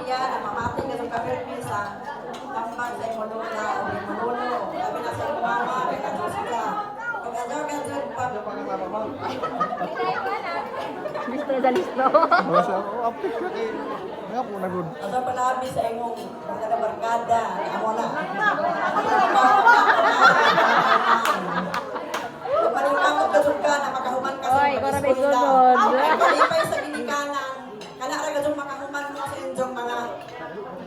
Iya, namamati ka sa kapirpisa. Tambag sa imunula o imunulo. Sabi na sa mama, may kadus ka. Pag-adyo pa. Listo na listo. Basta ako, apik na kay. Nga po, nagod. Asa palabi sa imong barkada. Amo na. Malimamot ka ka na makahuman ka sa Oy, ikaw na may pag-eskwela. sunod. Kalipay sa ginikanan. Kana ra gadong makahuman mo sa inyong mga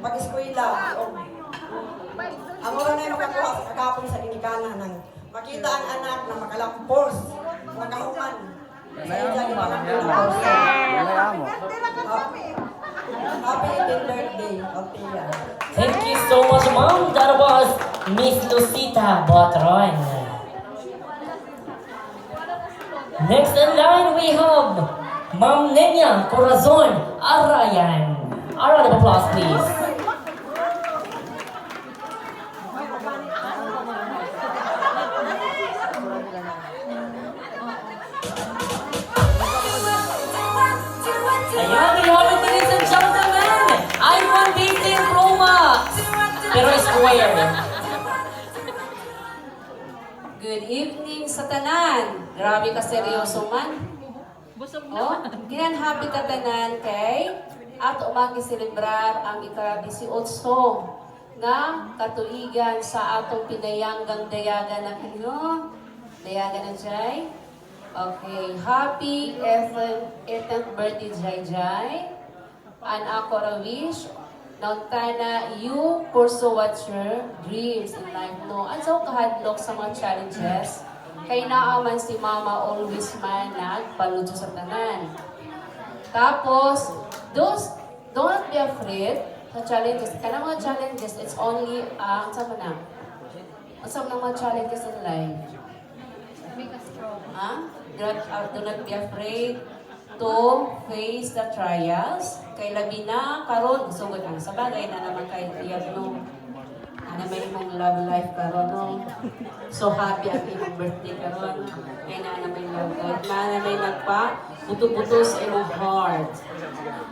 pag-eskwela. Amo ra na yung makakuha sa kagapon sa ginikanan ng makita ang anak na makalampos, makahuman. Sa inyong makakuha. Happy 18th birthday, Althea. Thank you so much, Mom. That was Miss Lucita Botron. Next in line, we have Ma'am Nenya Corazon Arayan. A round of applause, please. Ayan, we have it, ladies and gentlemen. iPhone 15 Pro Max. Pero square. Good evening sa tanan. Grabe ka seryoso man. Oh, ginanhappy ka tanan kay ato magi-celebrar ang ika-18 nga katuigan sa atong pinayanggang dayagan ng ano? Dayagan ng Jai? Okay, happy 18th birthday, Jai Jai. And ako ra wish Nautana, you pursue what your dreams in life, no? At so kahadlok sa mga challenges, kay naaman si Mama always man nagpaluto sa tanan. Tapos, don't be afraid sa challenges. Kaya mga challenges, it's only, ang sama na? Ang sama ng mga challenges in life? Do not be afraid to face the trials. Kay labi na karon sugod ang sa bagay na naman kay tiyag no. Ana may imong love life karon no. So happy ang imong birthday karon. Kay na may love life. Na may nagpa buto-buto sa imong heart.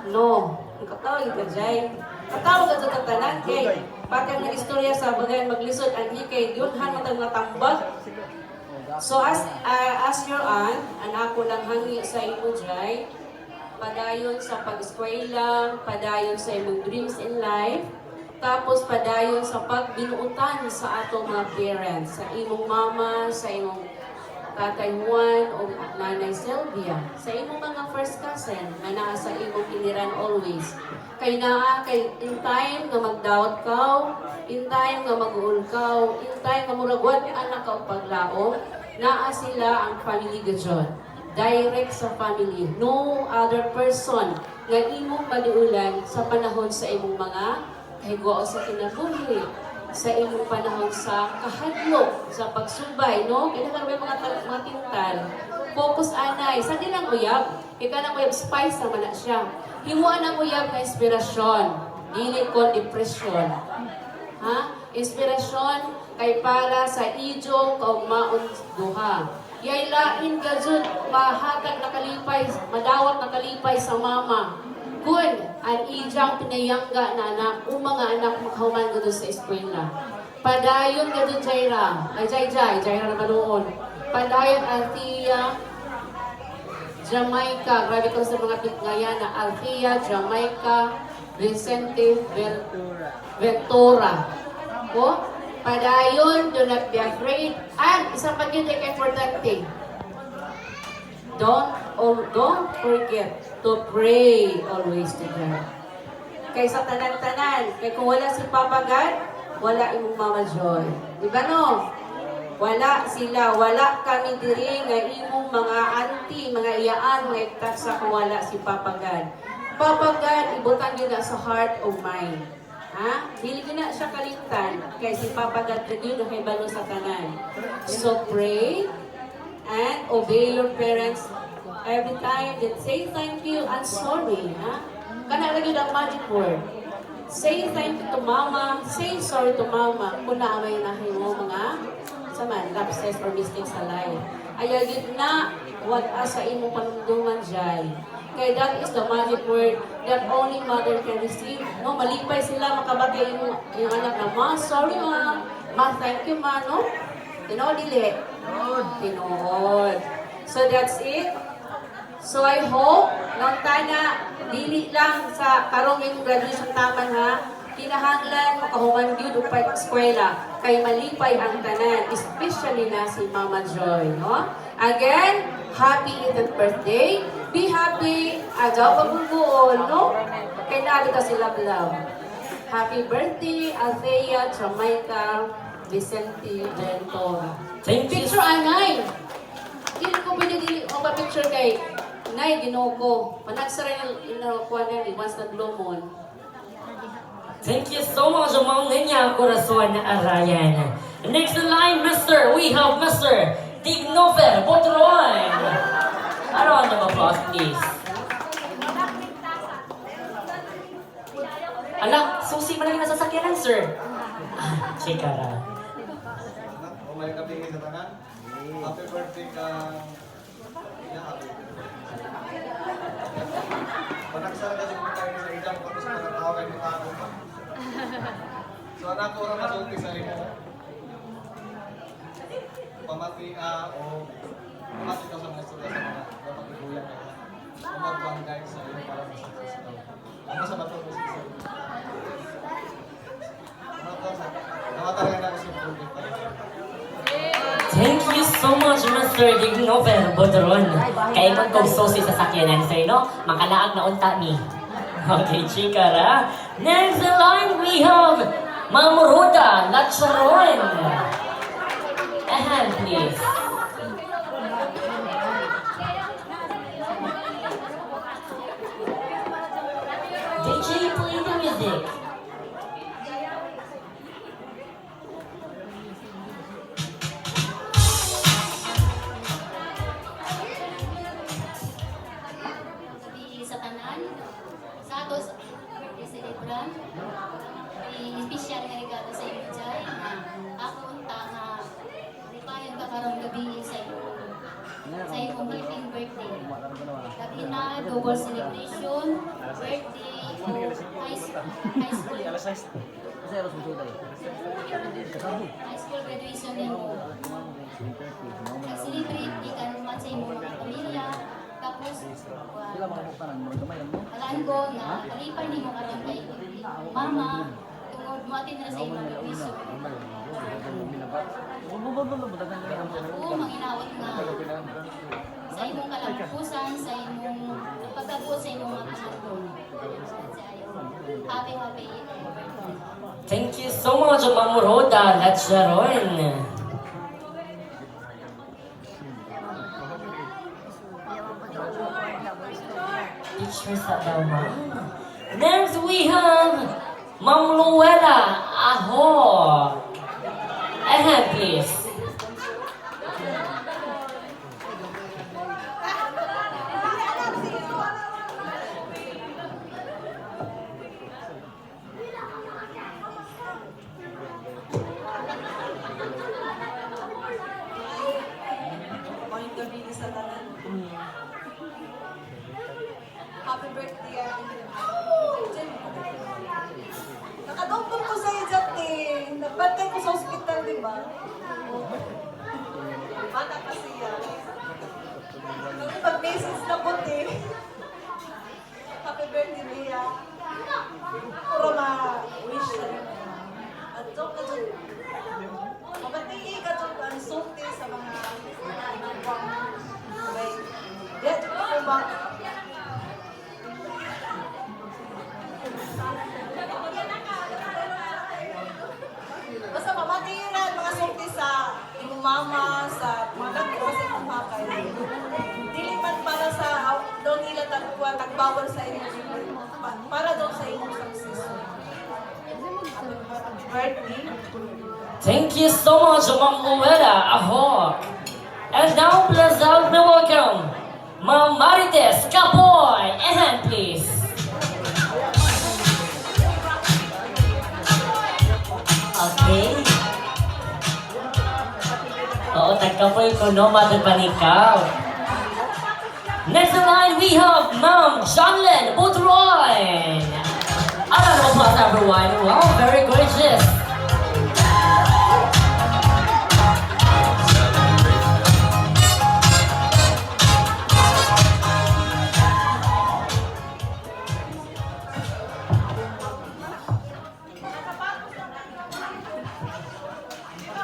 No, katawag ka jay. Katawag ka sa tanan kay patang nga istorya sa bagay maglisod ang kay diyon han matang natambag. So as your aunt, anak ko lang hangi sa imo jay, padayon sa pag-eskwela, padayon sa imong dreams in life, tapos padayon sa pagbinuutan sa atong mga parents, sa imong mama, sa imong tatay Juan o nanay Sylvia, sa imong mga first cousin na naa sa imong piliran always. Kay naa kay in time nga mag-doubt ka, in time nga mag-uul ka, in time nga muragwat anak ka paglaom, naa sila ang family gajon. Direct sa family. No other person nga imong paniulan sa panahon sa imong mga kahigwao sa kinabuhi, sa imong panahon sa kahadlok, sa pagsubay, no? Kaya naman may mga tintal. Focus anay. Sa dilang uyab, ika nang uyab spice naman na siya. Himuan ang uyab na inspirasyon. Dili ko depression. Ha? Inspirasyon kay para sa ijo kaugmaon duha. Yay lain gazud mahatag nakalipay, madawat nakalipay sa mama. Kun ang ijang pinayangga na anak, mga anak makahuman gado sa eskwela. Padayon gado Jaira, ay Jaira na manoon. Padayon Althea, Jamaica, grabe ko sa mga pitngayan na Althea, Jamaica, Vicente, Ventura. Ko, padayon, do not be afraid. And isang pa yun ay importante. Don't forget to pray always to God. Kay sa tanan-tanan, kay kung wala si Papa God, wala imong Mama Joy. Di ba no? Wala sila, wala kami diri nga imong mga auntie, mga iyaan, mga iktaksa kung wala si Papa God. Papa God, ibutan yun na sa heart of mind. Ha? Dili ko na siya kalimtan kay si Papa God yun na kay balo sa tanan. So pray and obey your parents every time that say thank you and sorry. Ha? Kana lagi ang magic word. Say thank you to Mama, say sorry to Mama kung naamay na mo mga saman, lapses or mistakes sa life. Ayagid na what asa imo panunduman jay. Kaya that is the magic word that only mother can receive. No, malipay sila makabati yung anak na, Ma, sorry ma. Ma, thank you ma, no? Tinood dili. Tinood. So that's it. So I hope, nang tana, dili lang sa karong yung graduation taman ha, kinahanglan makahuman gyud upay eskwela kay malipay ang tanan, especially na si Mama Joy, no? Again, happy 80th birthday. Be happy, agaw pagbubuon, no? Kay nabi ka sila love. Happy birthday, Althea, Jamaica, Vicente, Ventura. Thank you. Picture anay. Dili ko pinili o pa-picture kay Nay Ginoko. Panagsara yung inakuha niya, once naglumon. Thank you so much, Ma'am Nenya Corazon Arayan. Next in line, we have Mr. Dignover Botron. A round of applause, please. Ala, susi mo na yung nasasakyanan, sir. Chikara. May kapingin sa tanan. Happy birthday ka. Happy. Panagsara kasi kung tayo sa idang tapos panatawag mo ako. So anak ko orang masulti sa imo. Pamati o pamati ka sa mga istorya sa mga dapat ibuyan ka. Umatuan guys sa iyo para sa success daw. Ano sa bato mo sa Thank you so much, Mr. Dignover Botron. Kaya magkong-sosi sa sakyanan, sir, no? Makalaag na unta ni. Okay, chikara. Next in line, we have Ma'am Roda Lacharon. A hand, please. DJ, play the music. Sa tanan, sa atos birthday celebran, special nga regalo sa inyo dyan, na ako unta nga ripayon ka karong gabi sa imong belated birthday. Gabi na, double celebration, birthday, o high school graduation nimo. Nag-celebrate di ka naman sa imong mga pamilya. Tapos, alam ko na kalipay ni mong atang kay Mama, tungod mo atin na sa imong permiso. Ako, manginawat na sa imong kalampusan, sa imong pagkabuo sa imong mga panahon. Happy birthday. Thank you so much, Ma'am Roda Lacharon. Teacher sa Dama. Next, we have Ma'am Luella Aho. A hand, please. Maayong gabi sa tanan. Happy birthday, Ate. Nakadungkol ko sa'yo, Jati. Nagbantay ko sa ospital, di ba? Bata pa siya. Pag-message na puti. Happy birthday, Mia. Puro ma-wish na rin. At joke na joke. Mabatii ka joke ang sulti sa mga inagwang. Okay. Yeah, joke ko ba? Basta mamatiran mga sulti sa imong mama, sa mga nagpo sa imong hakay. Dili man para sa daw nila tagbawal sa imong para daw sa imong success. Happy birthday. Thank you so much, Ma'am Luella Aho. And now, please help me welcome Ma'am Marites Capoy. A hand, please. Okay. Oo, tagkapoy ko, no? Mother panikaw. Next in line, we have Ma'am Jonlyn Butroy. A round of applause, everyone. Wow, very gorgeous.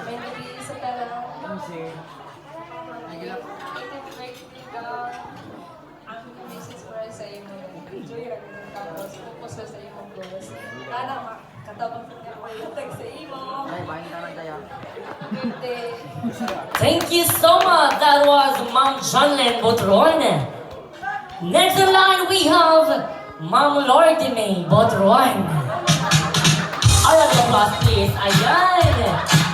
May gabi sa tanan. Ang message para sa imo. Enjoy ang campus. Focus sa imo goals. Sana makatabang sa imo. Good day. Thank you so much. That was Ma'am Jonlyn Butroy. Next in line, we have Ma'am Lordy May Butroy. A round of applause, please. Ayan.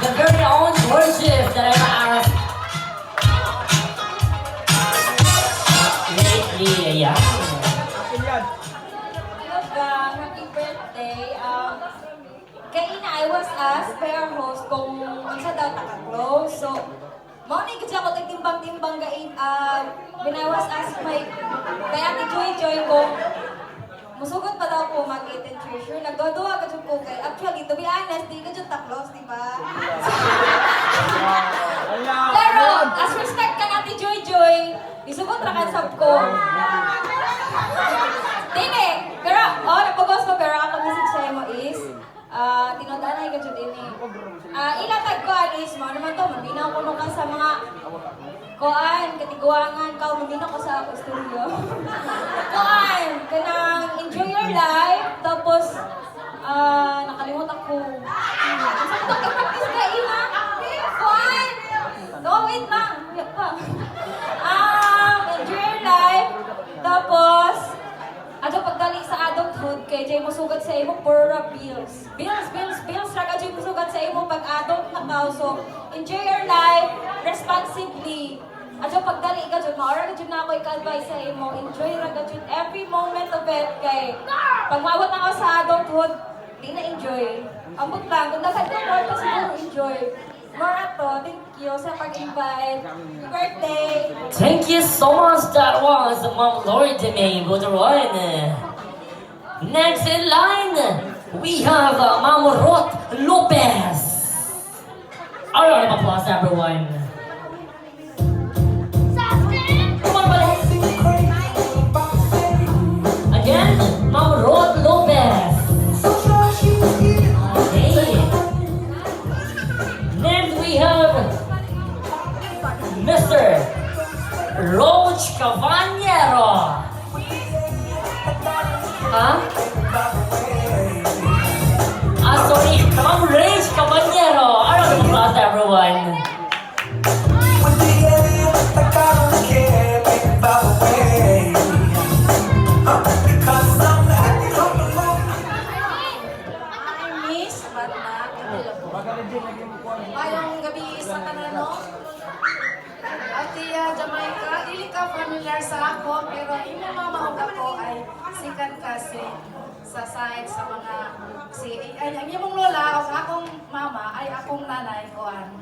The very own gorgeous that I've asked lately. Ayan. Hello gang, happy birthday. Kay ina I was asked by our host kung unsa daw taka-close. So, mao ni gid ako tagtimbang-timbang gain when I was asked by kay Ate Joy ko musugod pa daw ko mag-18 treasure. Nagduduwa ka ko kay actually to be honest, di ka jud ta-close, di ba? Pero as respect ka Ate Joy, isugod ra kan sab ko. Dili, pero napagos ko pero ako message sa imo is tinodanay ka jud ini. Ilatag ko is mo naman to mabinaw ko ka sa mga koan katiguangan ka mabinaw ko sa studio. Koan kanang enjoy your life tapos nakalimutan ko. Sa to practice ka ina. Koan. No wait lang. Wait pa. Enjoy your life tapos ato pagdali sa adulthood kay jay mosugat sa imo pura bills. Bills ra ka jay mosugat sa imo pag adult na ka. So enjoy your life responsibly. Ato pagdali ka jud maora ka jud na ako i-advise sa imo. Enjoy ra ka jud every moment of it kay pag maabot na ka sa adulthood di na enjoy. Ambot lang kung dapat ka more siguro enjoy. More ato, thank you sa pag-invite. Happy birthday! Thank you so much. That was Ma'am Lordy May Butroy. Next in line, we have Ma'am Ruth Lopez. A round of applause, everyone. Come on, buddy. Again, Ma'am Ruth Lopez. Okay. Next, we have Mr. Roach Caballero. Huh? Sorry, Ma'am Rage Caballero. A round of applause, everyone. Miss Batman Mayong gabi sa kanano. Ate Jamaica, dili ka familiar sa ako, pero imo mama ug ako ay sikat kasi sa side sa mga ay ang imong lola ug akong mama ay akong nanay koan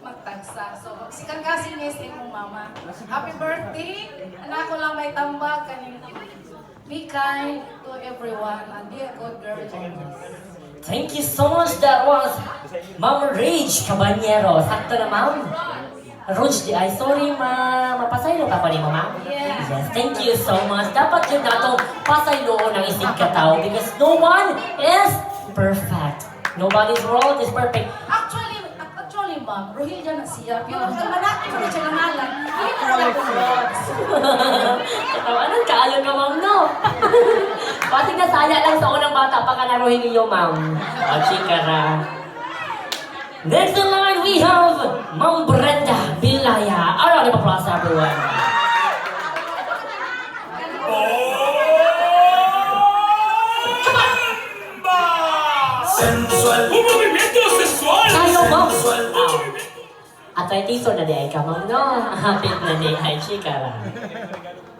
magtagsa. So sikat kasi ni sa imong mama. Happy birthday. Anak ko lang may tambag kaning be kind to everyone and be a good girl. Thank you so much. That was Ma'am Rage Caballero. Sakto na, Ma'am? Rage, ay sorry, mapasaylo ka pa rin mo, Ma'am? Yeah. Yes, thank you so much. Dapat yun na itong pasaylo ng isip katao because no one is perfect. Nobody's world is perfect. Actually, ma'am, Rohilya na siya. Pero ang manaki ko na siya nangalan, hindi ko na nag-words. Anong kaalo ka, Ma'am, no? Pati nasaya lang sa unang bata pa ka naruhin niyo, Ma'am. O, chikara. Next in line, we have Ma'am Brenda Bilaya. A round of applause, everyone. Sensual. Un movimiento sexual. Tayo, Ma'am. Atletiso na di ay ka, Ma'am, no? Hapit na di ay chikara.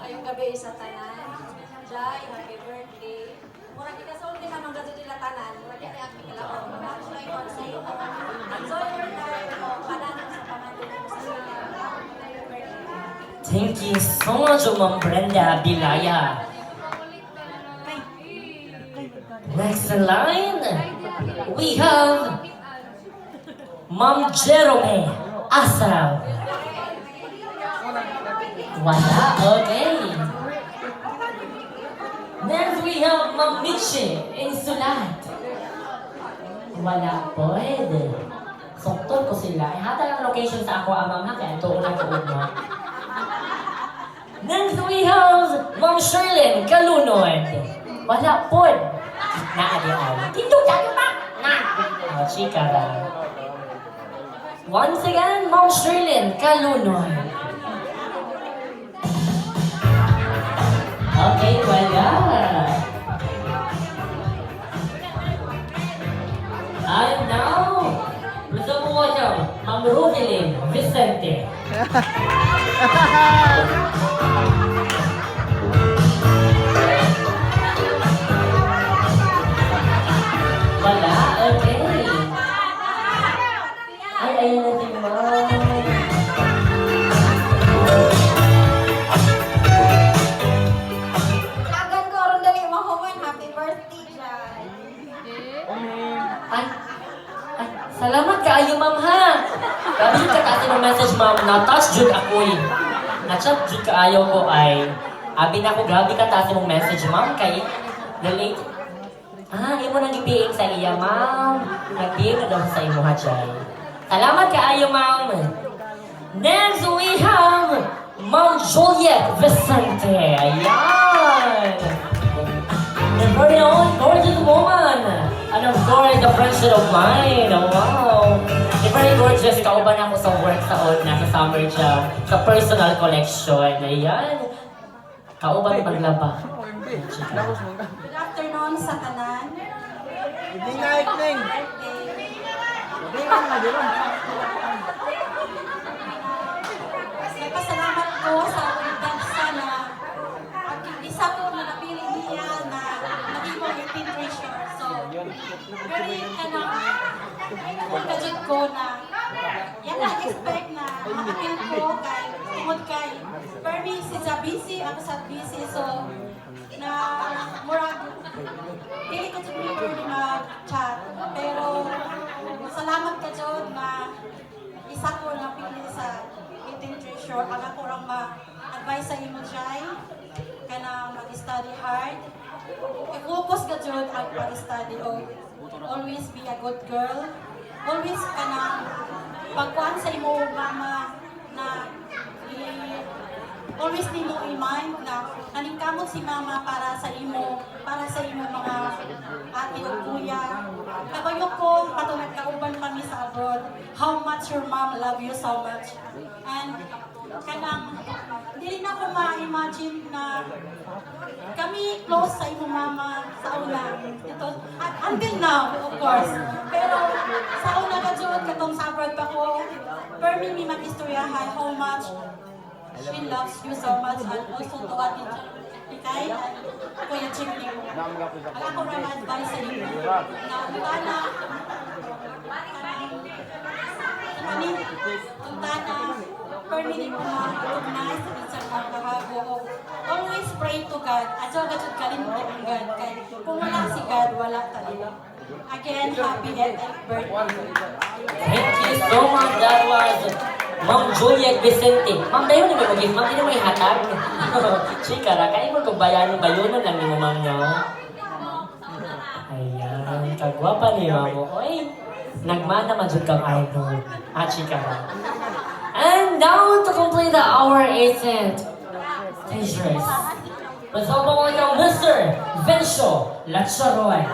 Ayong gabi sa tanan. Jai, happy birthday. Mura kita sa ulti naman gato nila tanan. Mura kita yung kailangan. Enjoy your life. Enjoy your life. Pananan sa pamatuloy mo sa happy birthday. Thank you so much, Ma'am Brenda Bilaya. Next in line, we have Ma'am Jerome Asraw. Wala, okay. Next we have Ma'am Michi Insulat. Wala, pwede. Suktol ko sila. Ihatag ang location sa ako, Ma'am, ha? Kaya tuon ang tuon mo. Next we have Ma'am Sherlyn Kalunod. Wala, pod. Naadiyaw. Tindog tayo ba? Na! Oh, chika lang. Once again, Ma'am Sherlyn Kalunod. Okay, wala. And now, gusto mo ko siya, Ma'am Rubilin Vicente. Wala, okay. Ay, ayun na si Ma'am. Lagan ko ron dali mahuman. Happy birthday, Jai. Ay, salamat kaayo, Ma'am, ha? Gabi ka kasi ng message, Ma'am, na-touch jud ako eh. Na-chat jud kaayo ko ay, abi na ko, grabe ka kasi ng message, Ma'am, kay, relate. Ah, imo nang gipiing sa iya, Ma'am. Nagpiing na daw sa imo, ha, Jai. Salamat kaayo, Ma'am. Next, we have Ma'am Juliet Vicente. Ayan. The very own gorgeous woman. And of course, the friendship of mine. Oh, wow. The very gorgeous. Kauban ako sa work sa na sa summer job. Sa personal collection. Ayan. Kauban maglaba. Good afternoon sa tanan. Hindi nga, Ikling. Nagpasalamat ko sa Pilipinas na ang isa ko na napili niya na naging mo yung treasure. So, very kung kajud ko na yan na expect na makapil ko kay tungod kay Permi si sa busy, ako sa busy. So, na murag dili ko jud ni mag-chat. Pero, salamat ka jud na isa ko na pili sa treasure. Ang ako lang ma-advise sa imo Jai kana mag-study hard. I-focus ka jud ang pag-study o always be a good girl. Always ka na pagkuhan sa imo mama na always nimo i-mind na naningkamot si mama para sa imo mga ate o kuya. Kabayo ko katong nagkauban kami sa abroad, how much your mom love you so much. And kanang dili na ko ma-imagine na kami close sa imo mama sa una. Ito until now, of course. Pero sa una ka jud katong sa abroad pa ko, permi mi mag-istoryahan how much she loves you so much and also to Ate Ikay and Kuya Chimney. Wala ko na ma-advise sa inyo na tana permitting mo ma-recognize sa mga kahago. Always pray to God. Adyo agad kalimutan ng God. Kaya kung wala si God, wala talaga. Again, happy 8th birthday. Thank you so much. That was Ma'am Juliet Vicente. Ma'am, dayo na may mag-gift. Ma'am, di na may hatag. Chika ra, kaya mo kung bayanon lang ni mo, Ma'am, no? Ayan, kagwapa ni Ma'am. Oy, nagmana man dyan kang idol. Chika ra. And now to complete our 18th treasures. Pasok mo yung Mr. Vencio Lacharoy.